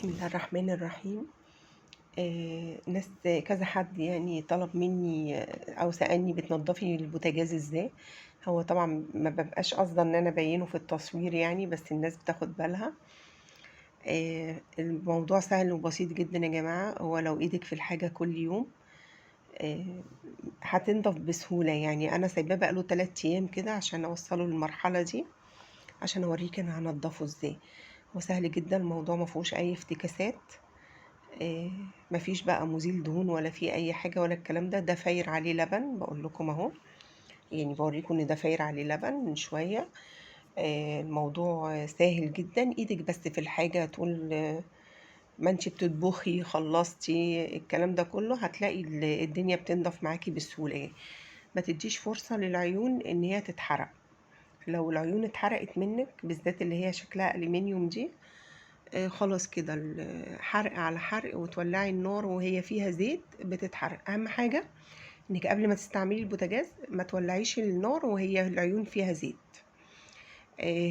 بسم الله الرحمن الرحيم. ناس كذا حد يعني طلب مني او سألني بتنضفي البوتاجاز ازاي. هو طبعا ما ببقاش قصدا ان انا ابينه في التصوير يعني، بس الناس بتاخد بالها. الموضوع سهل وبسيط جدا يا جماعة. هو لو ايدك في الحاجة كل يوم آه، هتنضف بسهولة. يعني انا سايباه بقاله 3 ايام كده عشان اوصله للمرحلة دي، عشان اوريك انا هنضفه ازاي. هو سهل جدا، الموضوع ما فيهوش اي افتكاسات. مفيش بقى مزيل دهون ولا في اي حاجه ولا الكلام ده. ده فاير عليه لبن، بقول لكم اهو، يعني بوريكم ان ده فاير عليه لبن من شويه. الموضوع سهل جدا. ايدك بس في الحاجه طول ما انت بتطبخي خلصتي الكلام ده كله، هتلاقي الدنيا بتنضف معاكي بسهوله يعني. ما تديش فرصه للعيون ان هي تتحرق. لو العيون اتحرقت منك بالذات اللي هي شكلها ألمنيوم دي، خلاص كده حرق على حرق، وتولعي النار وهي فيها زيت بتتحرق. اهم حاجة انك قبل ما تستعملي البوتاجاز ما تولعيش النار وهي العيون فيها زيت.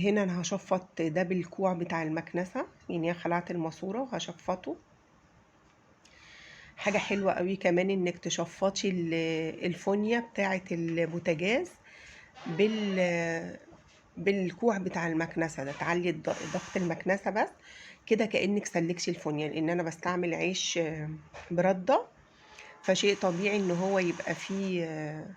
هنا انا هشفط ده بالكوع بتاع المكنسة، يعني أنا خلعت الماسورة وهشفطه. حاجة حلوة قوي كمان انك تشفطي الفونيا بتاعة البوتاجاز بالكوع بتاع المكنسة ده. تعلي ضغط المكنسة بس كده كأنك سلكتي الفونيا، لان انا بستعمل عيش برده، فشيء طبيعي ان هو يبقى فيه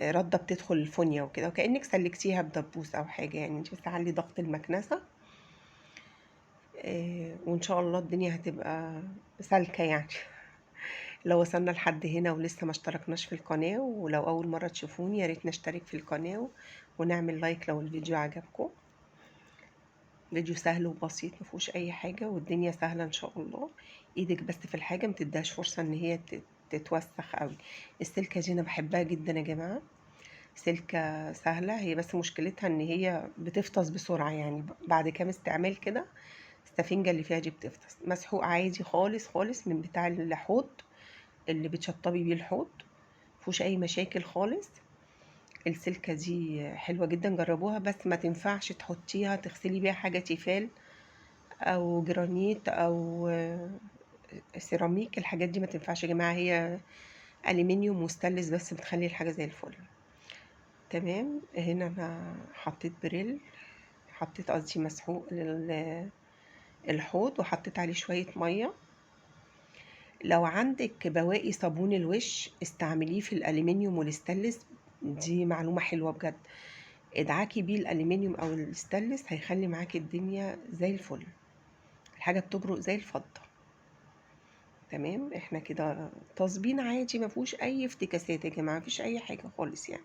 رده بتدخل الفونيا وكده، وكأنك سلكتيها بدبوس او حاجه. يعني انت بس تعلي ضغط المكنسه وان شاء الله الدنيا هتبقى سالكه يعني. لو وصلنا لحد هنا ولسه ما اشتركناش في القناه، ولو اول مره تشوفوني يا ريت نشترك في القناه ونعمل لايك لو الفيديو عجبكم. فيديو سهل وبسيط مفيهوش اي حاجه، والدنيا سهله ان شاء الله. ايدك بس في الحاجه متديهاش فرصه ان هي تتوسخ قوي. السلكه دي انا بحبها جدا يا جماعه. سلكه سهله، هي بس مشكلتها ان هي بتفطس بسرعه، يعني بعد كام استعمال كده السفنجه اللي فيها دي بتفطس. مسحوق عادي خالص خالص من بتاع الحوض اللي بتشطبي بيه الحوض، مفيهوش اي مشاكل خالص. السلكة دي حلوة جدا، جربوها. بس ما تنفعش تحطيها تغسلي بيها حاجة تيفال او جرانيت او سيراميك. الحاجات دي ما تنفعش يا جماعة، هي ألمنيوم وستانلس بس بتخلي الحاجة زي الفل. تمام. هنا انا حطيت بريل، حطيت قصدي مسحوق الحوض، وحطيت عليه شوية مية. لو عندك بواقي صابون الوش استعمليه في الألمنيوم والستانلس، دي معلومة حلوة بجد. ادعكي بيه الألمنيوم أو الستانلس هيخلي معاكي الدنيا زي الفل، الحاجة بتبرق زي الفضة. تمام. احنا كده تصبين عادي، ما فيهوش اي افتكاسات يا جماعه، مفيش اي حاجه خالص يعني،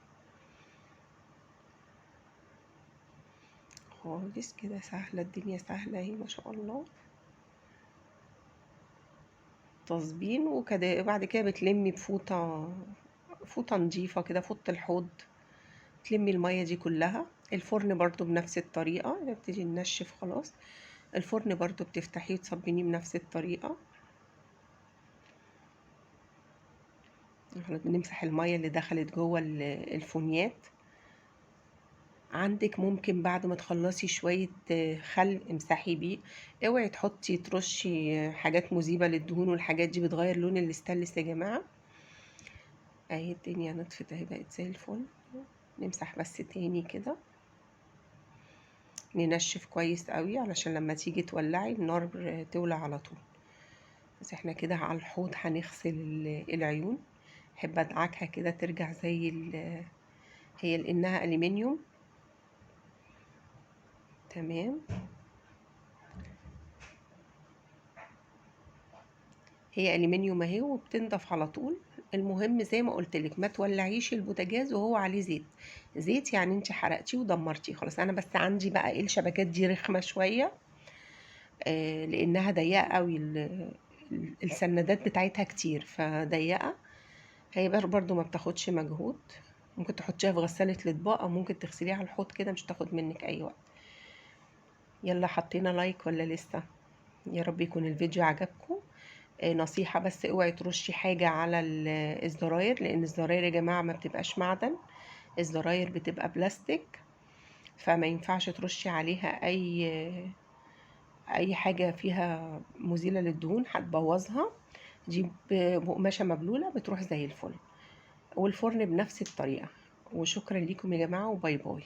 خالص كده سهله. الدنيا سهله اهي ما شاء الله. تصبين وكده. بعد كده بتلمي بفوطه، فوطه نظيفه كده، فوطه الحوض، تلمي الميه دي كلها. الفرن برضو بنفس الطريقه، نبتدي ننشف خلاص. الفرن برضو بتفتحيه وتصبنيه بنفس الطريقه. احنا بنمسح الميه اللي دخلت جوه الفونيات. عندك ممكن بعد ما تخلصي شوية خل امسحي بيه. اوعي تحطي ترشي حاجات مذيبة للدهون، والحاجات دي بتغير لون الاستانلس يا جماعة. اهي الدنيا نطفت اهي، بقت زي الفل. نمسح بس تاني كده، ننشف كويس قوي علشان لما تيجي تولعي النار تولع على طول. بس احنا كده على الحوض هنغسل العيون. احب ادعكها كده ترجع زي هي لانها الومنيوم. تمام. هي ألمنيوم اهي وبتنضف على طول. المهم زي ما قلت لك ما تولعيش البوتاجاز وهو عليه زيت. زيت يعني انت حرقتيه ودمرتيه خلاص. انا بس عندي بقى ايه، الشبكات دي رخمه شويه لانها ضيقه قوي، السندات بتاعتها كتير فضيقه. هي برضو ما بتاخدش مجهود. ممكن تحطيها في غسالة الأطباق أو ممكن تغسليها على الحوض كده، مش تاخد منك أي وقت. يلا حطينا لايك ولا لسه؟ يا رب يكون الفيديو عجبكم. نصيحة بس اوعي ترشي حاجة على الزراير، لان الزراير يا جماعة ما بتبقاش معدن، الزراير بتبقى بلاستيك، فما ينفعش ترشي عليها اي حاجه فيها مزيله للدهون هتبوظها. جيب بقماشه مبلوله بتروح زي الفل، والفرن بنفس الطريقه. وشكرا ليكم يا جماعه، وباي باي.